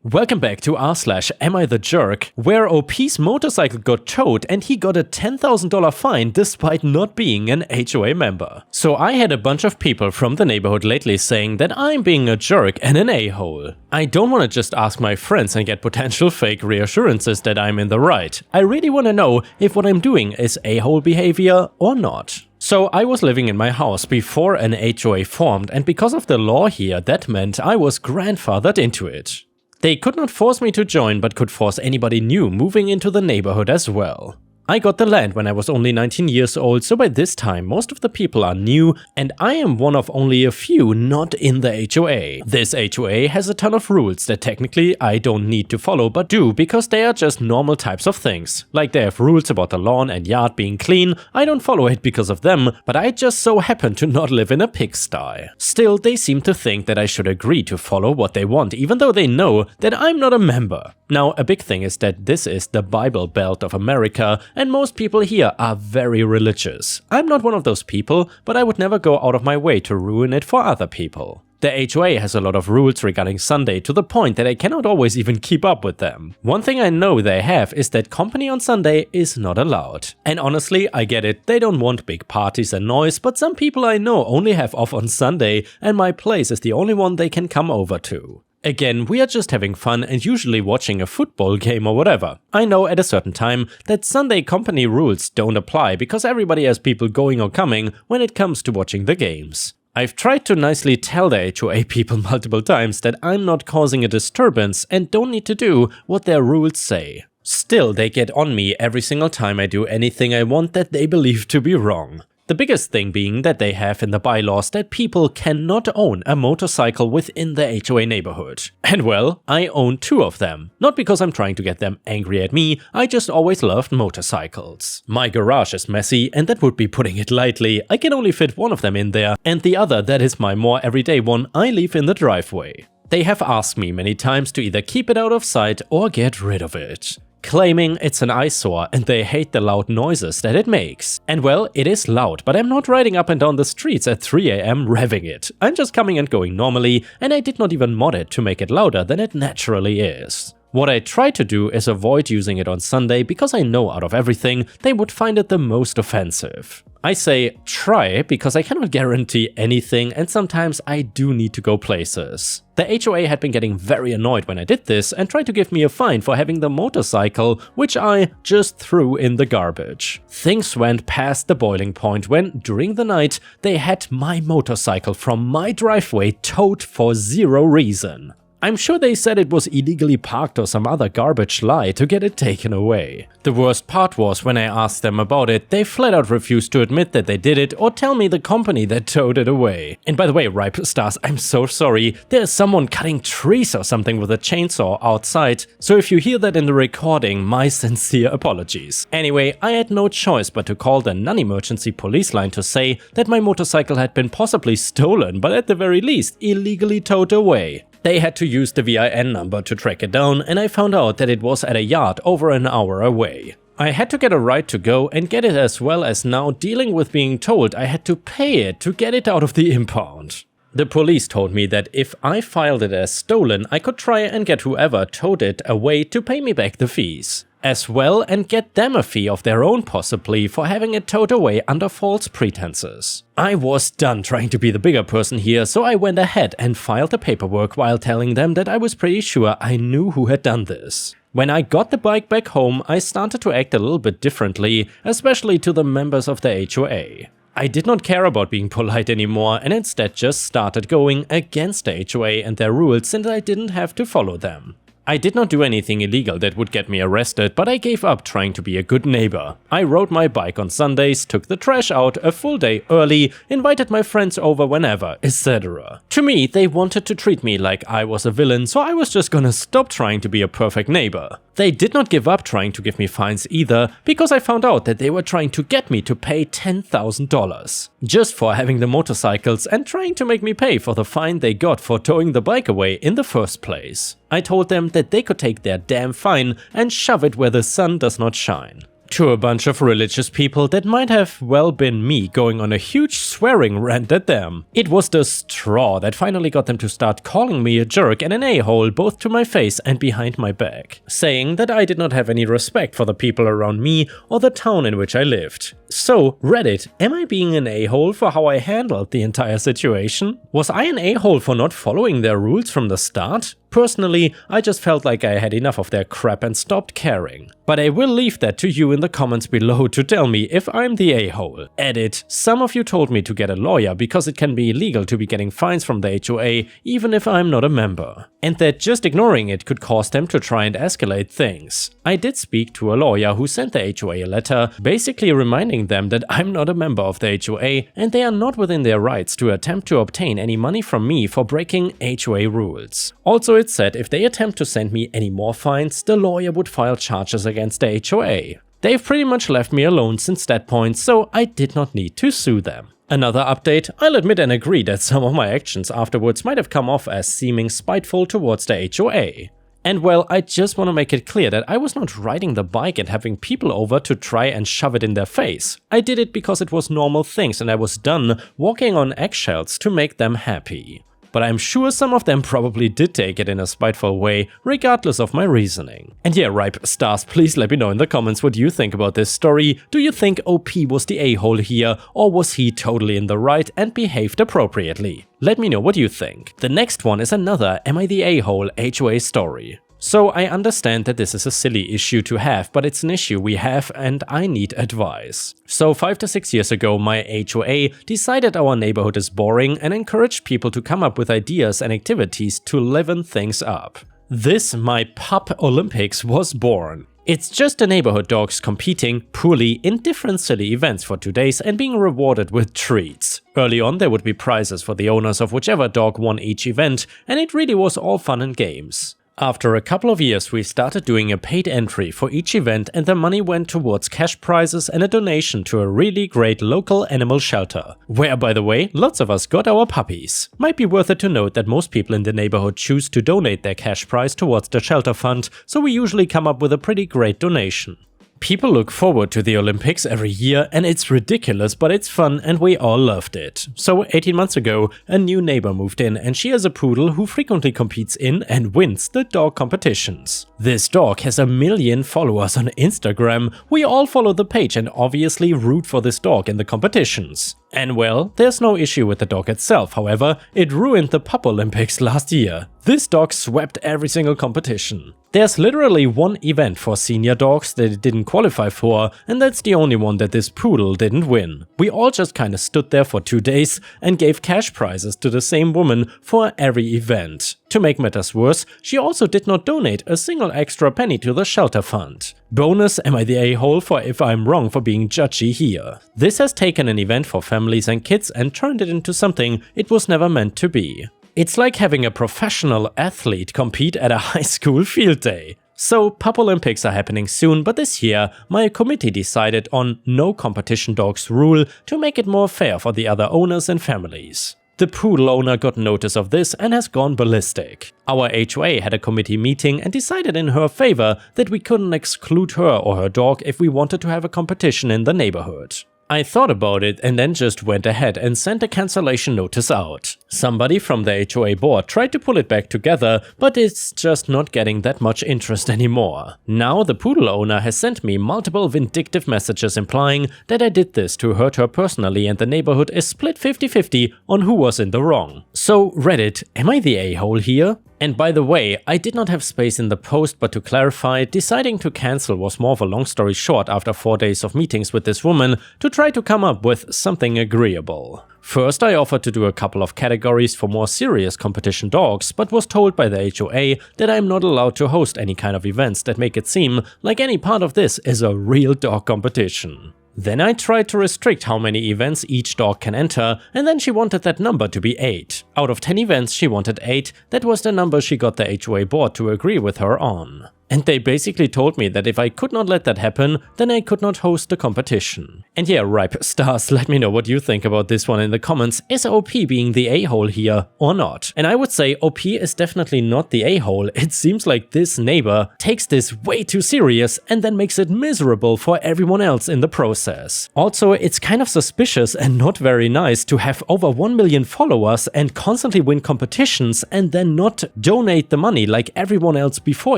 Welcome back to r/Am I the Jerk, where OP's motorcycle got towed and he got a $10,000 fine despite not being an HOA member. So I had a bunch of people from the neighborhood lately saying that I'm being a jerk and an a-hole. I don't want to just ask my friends and get potential fake reassurances that I'm in the right. I really want to know if what I'm doing is a-hole behavior or not. So I was living in my house before an HOA formed, and because of the law here, that meant I was grandfathered into it. They could not force me to join, but could force anybody new moving into the neighborhood as well. I got the land when I was only 19 years old, so by this time most of the people are new, and I am one of only a few not in the HOA. This HOA has a ton of rules that technically I don't need to follow, but do because they are just normal types of things. Like they have rules about the lawn and yard being clean. I don't follow it because of them, but I just so happen to not live in a pigsty. Still, they seem to think that I should agree to follow what they want, even though they know that I'm not a member. Now, a big thing is that this is the Bible Belt of America, and most people here are very religious. I'm not one of those people, but I would never go out of my way to ruin it for other people. The HOA has a lot of rules regarding Sunday to the point that I cannot always even keep up with them. One thing I know they have is that company on Sunday is not allowed. And honestly, I get it, they don't want big parties and noise, but some people I know only have off on Sunday, and my place is the only one they can come over to. Again, we are just having fun and usually watching a football game or whatever. I know at a certain time that Sunday company rules don't apply because everybody has people going or coming when it comes to watching the games. I've tried to nicely tell the HOA people multiple times that I'm not causing a disturbance and don't need to do what their rules say. Still, they get on me every single time I do anything I want that they believe to be wrong. The biggest thing being that they have in the bylaws that people cannot own a motorcycle within the HOA neighborhood. And well, I own 2 of them. Not because I'm trying to get them angry at me, I just always loved motorcycles. My garage is messy, and that would be putting it lightly. I can only fit one of them in there, and the other, that is my more everyday one, I leave in the driveway. They have asked me many times to either keep it out of sight or get rid of it, claiming it's an eyesore and they hate the loud noises that it makes. And well, it is loud, but I'm not riding up and down the streets at 3 AM revving it. I'm just coming and going normally, and I did not even mod it to make it louder than it naturally is. What I try to do is avoid using it on Sunday because I know out of everything they would find it the most offensive. I say try because I cannot guarantee anything, and sometimes I do need to go places. The HOA had been getting very annoyed when I did this and tried to give me a fine for having the motorcycle, which I just threw in the garbage. Things went past the boiling point when, during the night, they had my motorcycle from my driveway towed for 0 reason. I'm sure they said it was illegally parked or some other garbage lie to get it taken away. The worst part was when I asked them about it, they flat out refused to admit that they did it or tell me the company that towed it away. And by the way, Ripe Stars, I'm so sorry, there's someone cutting trees or something with a chainsaw outside, so if you hear that in the recording, my sincere apologies. Anyway, I had no choice but to call the non-emergency police line to say that my motorcycle had been possibly stolen, but at the very least, illegally towed away. They had to use the VIN number to track it down, and I found out that it was at a yard over an hour away. I had to get a ride to go and get it, as well as now dealing with being told I had to pay it to get it out of the impound. The police told me that if I filed it as stolen, I could try and get whoever towed it away to pay me back the fees, as well, and get them a fee of their own possibly for having it towed away under false pretenses. I was done trying to be the bigger person here, so I went ahead and filed the paperwork while telling them that I was pretty sure I knew who had done this. When I got the bike back home, I started to act a little bit differently, especially to the members of the HOA. I did not care about being polite anymore and instead just started going against the HOA and their rules, since I didn't have to follow them. I did not do anything illegal that would get me arrested, but I gave up trying to be a good neighbor. I rode my bike on Sundays, took the trash out a full day early, invited my friends over whenever, etc. To me, they wanted to treat me like I was a villain, so I was just gonna stop trying to be a perfect neighbor. They did not give up trying to give me fines either, because I found out that they were trying to get me to pay $10,000 just for having the motorcycles and trying to make me pay for the fine they got for towing the bike away in the first place. I told them that they could take their damn fine and shove it where the sun does not shine. To a bunch of religious people, that might have well been me going on a huge swearing rant at them. It was the straw that finally got them to start calling me a jerk and an a-hole both to my face and behind my back, saying that I did not have any respect for the people around me or the town in which I lived. So, Reddit, am I being an a-hole for how I handled the entire situation? Was I an a-hole for not following their rules from the start? Personally, I just felt like I had enough of their crap and stopped caring. But I will leave that to you in the comments below to tell me if I'm the a-hole. Edit: some of you told me to get a lawyer because it can be illegal to be getting fines from the HOA even if I'm not a member. And that just ignoring it could cause them to try and escalate things. I did speak to a lawyer who sent the HOA a letter basically reminding them that I'm not a member of the HOA and they are not within their rights to attempt to obtain any money from me for breaking HOA rules. Also, it said if they attempt to send me any more fines, the lawyer would file charges against the HOA. They've pretty much left me alone since that point, so I did not need to sue them. Another update: I'll admit and agree that some of my actions afterwards might have come off as seeming spiteful towards the HOA. And well, I just want to make it clear that I was not riding the bike and having people over to try and shove it in their face. I did it because it was normal things and I was done walking on eggshells to make them happy. But I'm sure some of them probably did take it in a spiteful way, regardless of my reasoning. And yeah, Ripe Stars, please let me know in the comments what you think about this story. Do you think OP was the a-hole here, or was he totally in the right and behaved appropriately? Let me know what you think. The next one is another Am I the a-hole HOA story. So I understand that this is a silly issue to have, but it's an issue we have and I need advice. So 5 to 6 years ago, my HOA decided our neighborhood is boring and encouraged people to come up with ideas and activities to liven things up. This My Pup Olympics was born. It's just the neighborhood dogs competing poorly in different silly events for 2 days and being rewarded with treats. Early on there would be prizes for the owners of whichever dog won each event, and it really was all fun and games. After a couple of years, we started doing a paid entry for each event and the money went towards cash prizes and a donation to a really great local animal shelter, where, by the way, lots of us got our puppies. Might be worth it to note that most people in the neighborhood choose to donate their cash prize towards the shelter fund, so we usually come up with a pretty great donation. People look forward to the Olympics every year and it's ridiculous, but it's fun and we all loved it. So 18 months ago, a new neighbor moved in and she has a poodle who frequently competes in and wins the dog competitions. This dog has 1 million followers on Instagram. We all follow the page and obviously root for this dog in the competitions. And well, there's no issue with the dog itself, however, it ruined the Pup Olympics last year. This dog swept every single competition. There's literally one event for senior dogs that it didn't qualify for, and that's the only one that this poodle didn't win. We all just kinda stood there for 2 days and gave cash prizes to the same woman for every event. To make matters worse, she also did not donate a single extra penny to the shelter fund. Bonus, am I the a-hole for if I'm wrong for being judgy here? This has taken an event for families and kids and turned it into something it was never meant to be. It's like having a professional athlete compete at a high school field day. So Pup Olympics are happening soon, but this year my committee decided on no competition dogs rule to make it more fair for the other owners and families. The poodle owner got notice of this and has gone ballistic. Our HOA had a committee meeting and decided in her favor that we couldn't exclude her or her dog if we wanted to have a competition in the neighborhood. I thought about it and then just went ahead and sent a cancellation notice out. Somebody from the HOA board tried to pull it back together, but it's just not getting that much interest anymore. Now the poodle owner has sent me multiple vindictive messages implying that I did this to hurt her personally and the neighborhood is split 50-50 on who was in the wrong. So Reddit, am I the a-hole here? And by the way, I did not have space in the post, but to clarify, deciding to cancel was more of a long story short after 4 days of meetings with this woman to try to come up with something agreeable. First, I offered to do a couple of categories for more serious competition dogs, but was told by the HOA that I'm not allowed to host any kind of events that make it seem like any part of this is a real dog competition. Then I tried to restrict how many events each dog can enter, and then she wanted that number to be 8. Out of 10 events she wanted 8, that was the number she got the HOA board to agree with her on. And they basically told me that if I could not let that happen, then I could not host the competition. And yeah, Ripe Stars, let me know what you think about this one in the comments. Is OP being the a-hole here or not? And I would say OP is definitely not the a-hole. It seems like this neighbor takes this way too serious and then makes it miserable for everyone else in the process. Also, it's kind of suspicious and not very nice to have over 1 million followers and constantly win competitions and then not donate the money like everyone else before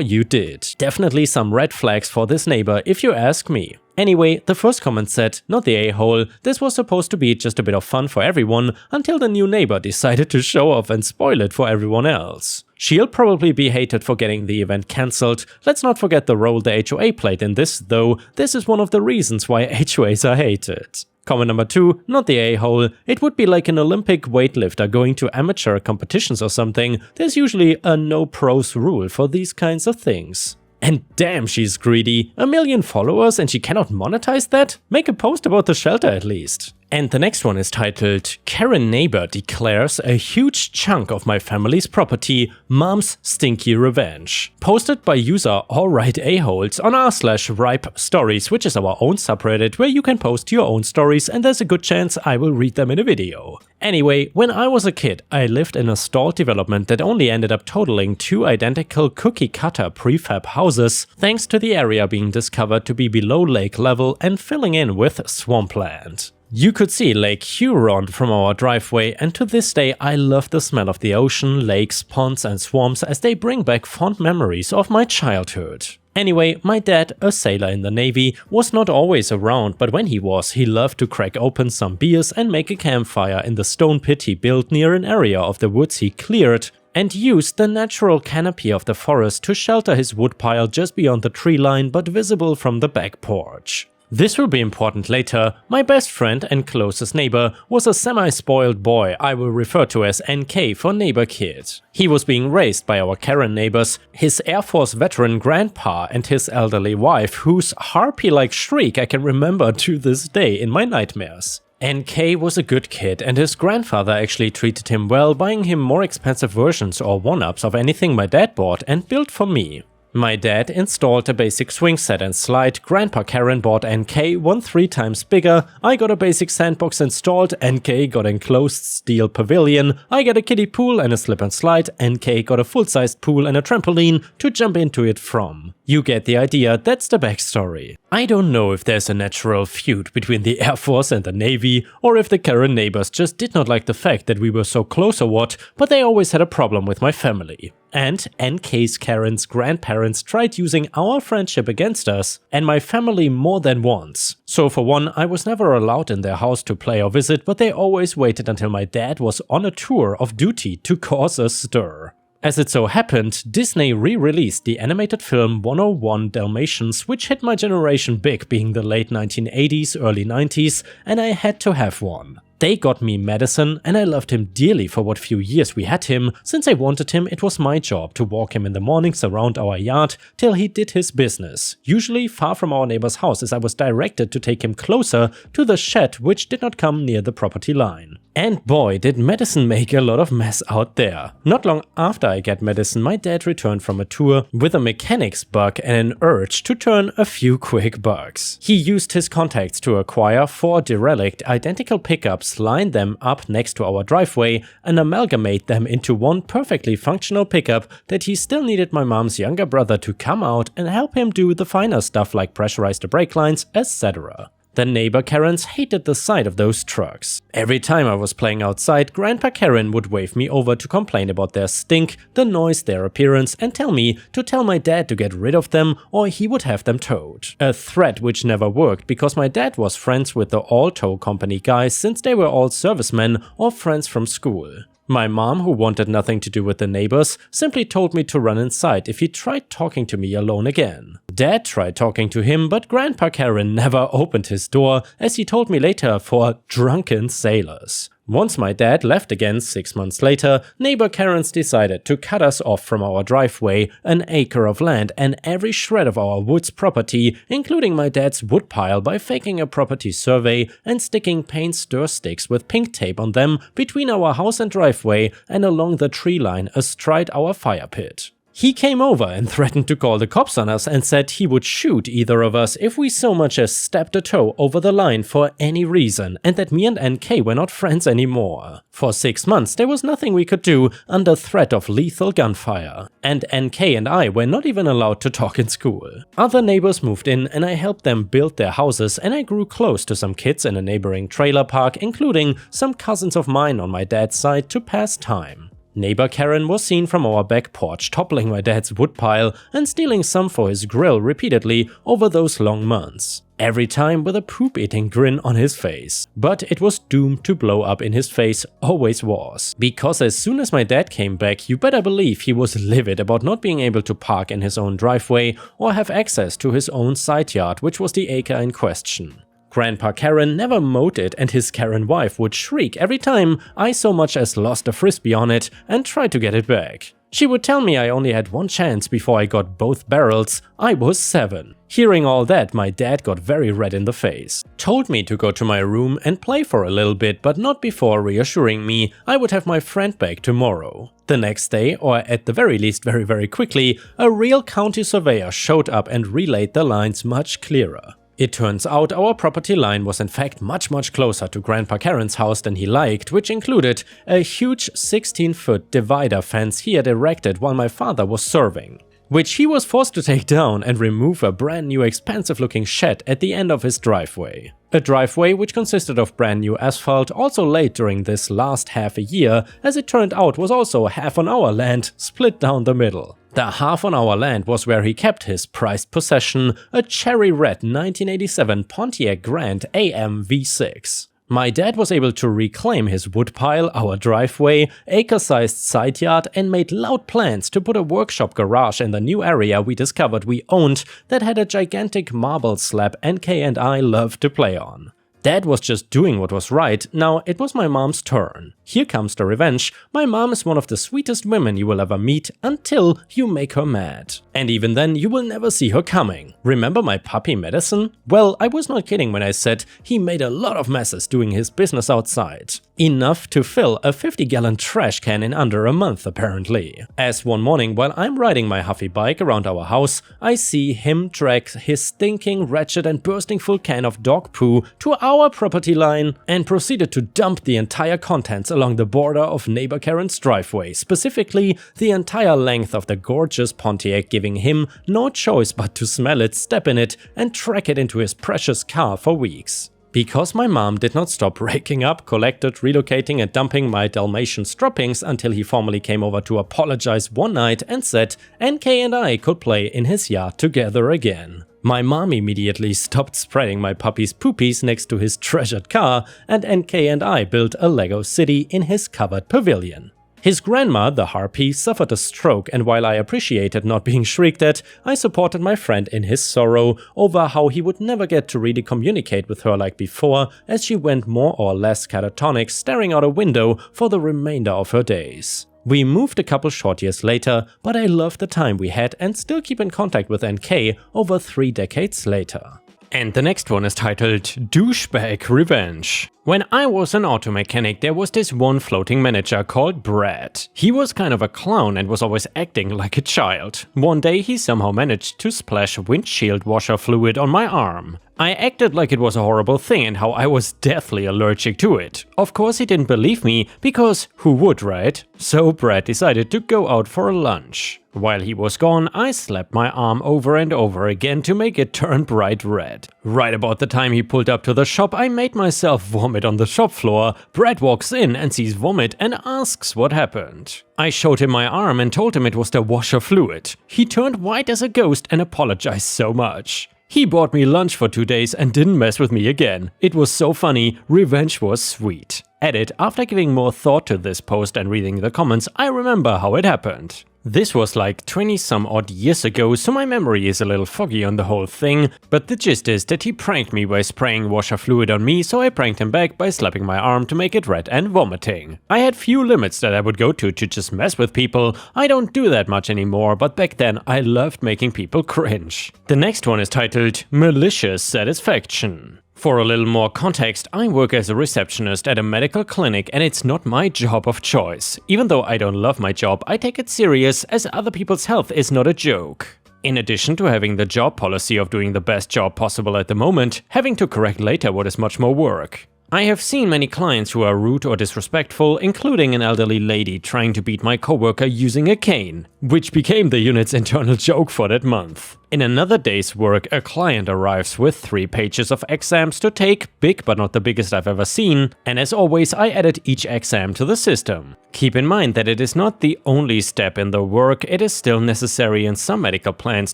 you did. Definitely some red flags for this neighbor if you ask me. Anyway, the first comment said, not the a-hole, this was supposed to be just a bit of fun for everyone until the new neighbor decided to show off and spoil it for everyone else. She'll probably be hated for getting the event cancelled. Let's not forget the role the HOA played in this though, this is one of the reasons why HOAs are hated. Comment number 2, not the a-hole. It would be like an Olympic weightlifter going to amateur competitions or something. There's usually a no pros rule for these kinds of things. And damn, she's greedy. 1 million followers and she cannot monetize that? Make a post about the shelter at least. And the next one is titled, Karen Neighbor declares a huge chunk of my family's property, Mom's Stinky Revenge. Posted by user AllRightAholes on r/ripe stories, which is our own subreddit where you can post your own stories and there's a good chance I will read them in a video. Anyway, when I was a kid, I lived in a stalled development that only ended up totaling 2 identical cookie-cutter prefab houses, thanks to the area being discovered to be below lake level and filling in with swampland. You could see Lake Huron from our driveway, and to this day I love the smell of the ocean, lakes, ponds and swamps as they bring back fond memories of my childhood. Anyway, my dad, a sailor in the Navy, was not always around, but when he was, he loved to crack open some beers and make a campfire in the stone pit he built near an area of the woods he cleared, and used the natural canopy of the forest to shelter his woodpile just beyond the tree line but visible from the back porch. This will be important later. My best friend and closest neighbor was a semi-spoiled boy I will refer to as NK for neighbor kid. He was being raised by our Karen neighbors, his Air Force veteran grandpa and his elderly wife, whose harpy-like shriek I can remember to this day in my nightmares. NK was a good kid and his grandfather actually treated him well, buying him more expensive versions or one-ups of anything my dad bought and built for me. My dad installed a basic swing set and slide, Grandpa Karen bought NK one 3 times bigger, I got a basic sandbox installed, NK got enclosed steel pavilion, I got a kiddie pool and a slip and slide, NK got a full-sized pool and a trampoline to jump into it from. You get the idea, that's the backstory. I don't know if there's a natural feud between the Air Force and the Navy, or if the Karen neighbors just did not like the fact that we were so close or what, but they always had a problem with my family. And NK's Karen's grandparents tried using our friendship against us and my family more than once. So for one, I was never allowed in their house to play or visit, but they always waited until my dad was on a tour of duty to cause a stir. As it so happened, Disney re-released the animated film 101 Dalmatians, which hit my generation big being the late 1980s, early 90s, and I had to have one. They got me Madison, and I loved him dearly for what few years we had him. Since I wanted him, it was my job to walk him in the mornings around our yard till he did his business, usually far from our neighbor's house as I was directed to take him closer to the shed which did not come near the property line. And boy, did Madison make a lot of mess out there. Not long after I got Madison, my dad returned from a tour with a mechanics bug and an urge to turn a few quick bucks. He used his contacts to acquire 4 derelict identical pickups, line them up next to our driveway, and amalgamate them into one perfectly functional pickup that he still needed my mom's younger brother to come out and help him do the finer stuff like pressurize the brake lines, etc. The neighbor Karens hated the sight of those trucks. Every time I was playing outside, Grandpa Karen would wave me over to complain about their stink, the noise, their appearance, and tell me to tell my dad to get rid of them or he would have them towed. A threat which never worked because my dad was friends with the all tow company guys since they were all servicemen or friends from school. My mom, who wanted nothing to do with the neighbors, simply told me to run inside if he tried talking to me alone again. Dad tried talking to him, but Grandpa Karen never opened his door, as he told me later, for drunken sailors. Once my dad left again 6 months later, neighbor Karens decided to cut us off from our driveway, an acre of land and every shred of our woods property, including my dad's woodpile, by faking a property survey and sticking paint stir sticks with pink tape on them between our house and driveway and along the tree line astride our fire pit. He came over and threatened to call the cops on us and said he would shoot either of us if we so much as stepped a toe over the line for any reason, and that me and NK were not friends anymore. For 6 months there was nothing we could do under threat of lethal gunfire, and NK and I were not even allowed to talk in school. Other neighbors moved in and I helped them build their houses, and I grew close to some kids in a neighboring trailer park, including some cousins of mine on my dad's side, to pass time. Neighbor Karen was seen from our back porch toppling my dad's woodpile and stealing some for his grill repeatedly over those long months, every time with a poop-eating grin on his face. But it was doomed to blow up in his face, always was. Because as soon as my dad came back, you better believe he was livid about not being able to park in his own driveway or have access to his own side yard, which was the acre in question. Grandpa Karen never mowed it, and his Karen wife would shriek every time I so much as lost a frisbee on it and tried to get it back. She would tell me I only had one chance before I got both barrels. I was 7. Hearing all that, my dad got very red in the face. Told me to go to my room and play for a little bit, but not before reassuring me I would have my friend back tomorrow. The next day, or at the very least very quickly, a real county surveyor showed up and relayed the lines much clearer. It turns out our property line was in fact much closer to Grandpa Karen's house than he liked, which included a huge 16-foot divider fence he had erected while my father was serving, which he was forced to take down and remove a brand new expensive looking shed at the end of his driveway. A driveway which consisted of brand new asphalt, also laid during this last half a year, as it turned out was also half on our land, split down the middle. The half on our land was where he kept his prized possession, a cherry red 1987 Pontiac Grand AM V6. My dad was able to reclaim his woodpile, our driveway, acre-sized side yard, and made loud plans to put a workshop garage in the new area we discovered we owned that had a gigantic marble slab NK and I loved to play on. Dad was just doing what was right. Now it was my mom's turn. Here comes the revenge. My mom is one of the sweetest women you will ever meet until you make her mad. And even then you will never see her coming. Remember my puppy Madison? Well, I was not kidding when I said he made a lot of messes doing his business outside. Enough to fill a 50-gallon trash can in under a month apparently. As one morning while I'm riding my Huffy bike around our house, I see him drag his stinking, wretched and bursting full can of dog poo to our property line and proceeded to dump the entire contents along the border of neighbor Karen's driveway, specifically the entire length of the gorgeous Pontiac, giving him no choice but to smell it, step in it and track it into his precious car for weeks. Because my mom did not stop raking up, collected, relocating and dumping my Dalmatian droppings until he formally came over to apologize one night and said NK and I could play in his yard together again. My mom immediately stopped spreading my puppy's poopies next to his treasured car, and NK and I built a Lego city in his covered pavilion. His grandma, the harpy, suffered a stroke, and while I appreciated not being shrieked at, I supported my friend in his sorrow over how he would never get to really communicate with her like before, as she went more or less catatonic, staring out a window for the remainder of her days. We moved a couple short years later, but I love the time we had and still keep in contact with NK over 3 decades later. And the next one is titled Douchebag Revenge. When I was an auto mechanic, there was this one floating manager called Brad. He was kind of a clown and was always acting like a child. One day he somehow managed to splash windshield washer fluid on my arm. I acted like it was a horrible thing and how I was deathly allergic to it. Of course he didn't believe me, because who would, right? So Brad decided to go out for a lunch. While he was gone, I slapped my arm over and over again to make it turn bright red. Right about the time he pulled up to the shop, I made myself vomit on the shop floor. Brad walks in and sees vomit and asks what happened. I showed him my arm and told him it was the washer fluid. He turned white as a ghost and apologized so much. He bought me lunch for 2 days and didn't mess with me again. It was so funny, revenge was sweet. Edit: after giving more thought to this post and reading the comments, I remember how it happened. This was like 20 some odd years ago, so my memory is a little foggy on the whole thing, but the gist is that he pranked me by spraying washer fluid on me, so I pranked him back by slapping my arm to make it red and vomiting. I had few limits that I would go to just mess with people. I don't do that much anymore, but back then I loved making people cringe. The next one is titled Malicious Satisfaction. For a little more context, I work as a receptionist at a medical clinic and it's not my job of choice. Even though I don't love my job, I take it serious as other people's health is not a joke. In addition to having the job policy of doing the best job possible at the moment, having to correct later what is much more work. I have seen many clients who are rude or disrespectful, including an elderly lady trying to beat my coworker using a cane, which became the unit's internal joke for that month. In another day's work, a client arrives with 3 pages of exams to take, big but not the biggest I've ever seen, and as always I added each exam to the system. Keep in mind that it is not the only step in the work, it is still necessary in some medical plans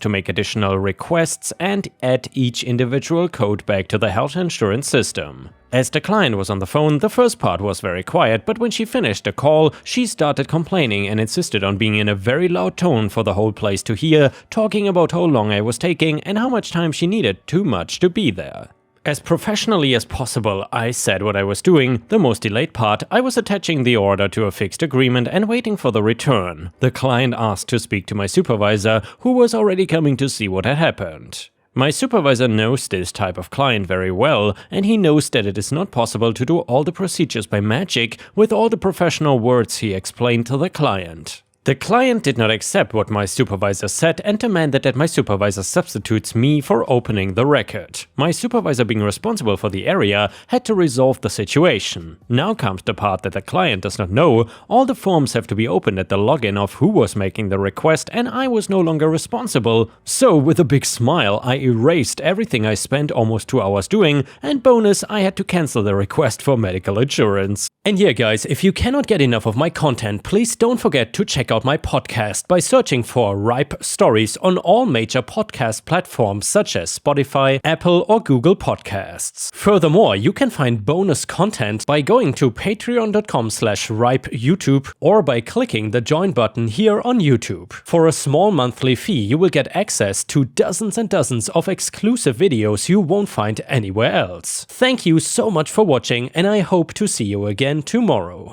to make additional requests and add each individual code back to the health insurance system. As the client was on the phone, the first part was very quiet, but when she finished the call, she started complaining and insisted on being in a very loud tone for the whole place to hear, talking about how long I was taking and how much time she needed too much to be there. As professionally as possible, I said what I was doing. The most delayed part, I was attaching the order to a fixed agreement and waiting for the return. The client asked to speak to my supervisor, who was already coming to see what had happened. My supervisor knows this type of client very well, and he knows that it is not possible to do all the procedures by magic with all the professional words he explained to the client. The client did not accept what my supervisor said and demanded that my supervisor substitutes me for opening the record. My supervisor, being responsible for the area, had to resolve the situation. Now comes the part that the client does not know. All the forms have to be opened at the login of who was making the request, and I was no longer responsible. So with a big smile, I erased everything I spent almost 2 hours doing, and bonus, I had to cancel the request for medical insurance. And yeah guys, if you cannot get enough of my content, please don't forget to check out my podcast by searching for Ripe Stories on all major podcast platforms such as Spotify, Apple or Google Podcasts. Furthermore, you can find bonus content by going to patreon.com/ripeyoutube or by clicking the join button here on YouTube. For a small monthly fee, you will get access to dozens and dozens of exclusive videos you won't find anywhere else. Thank you so much for watching, and I hope to see you again tomorrow.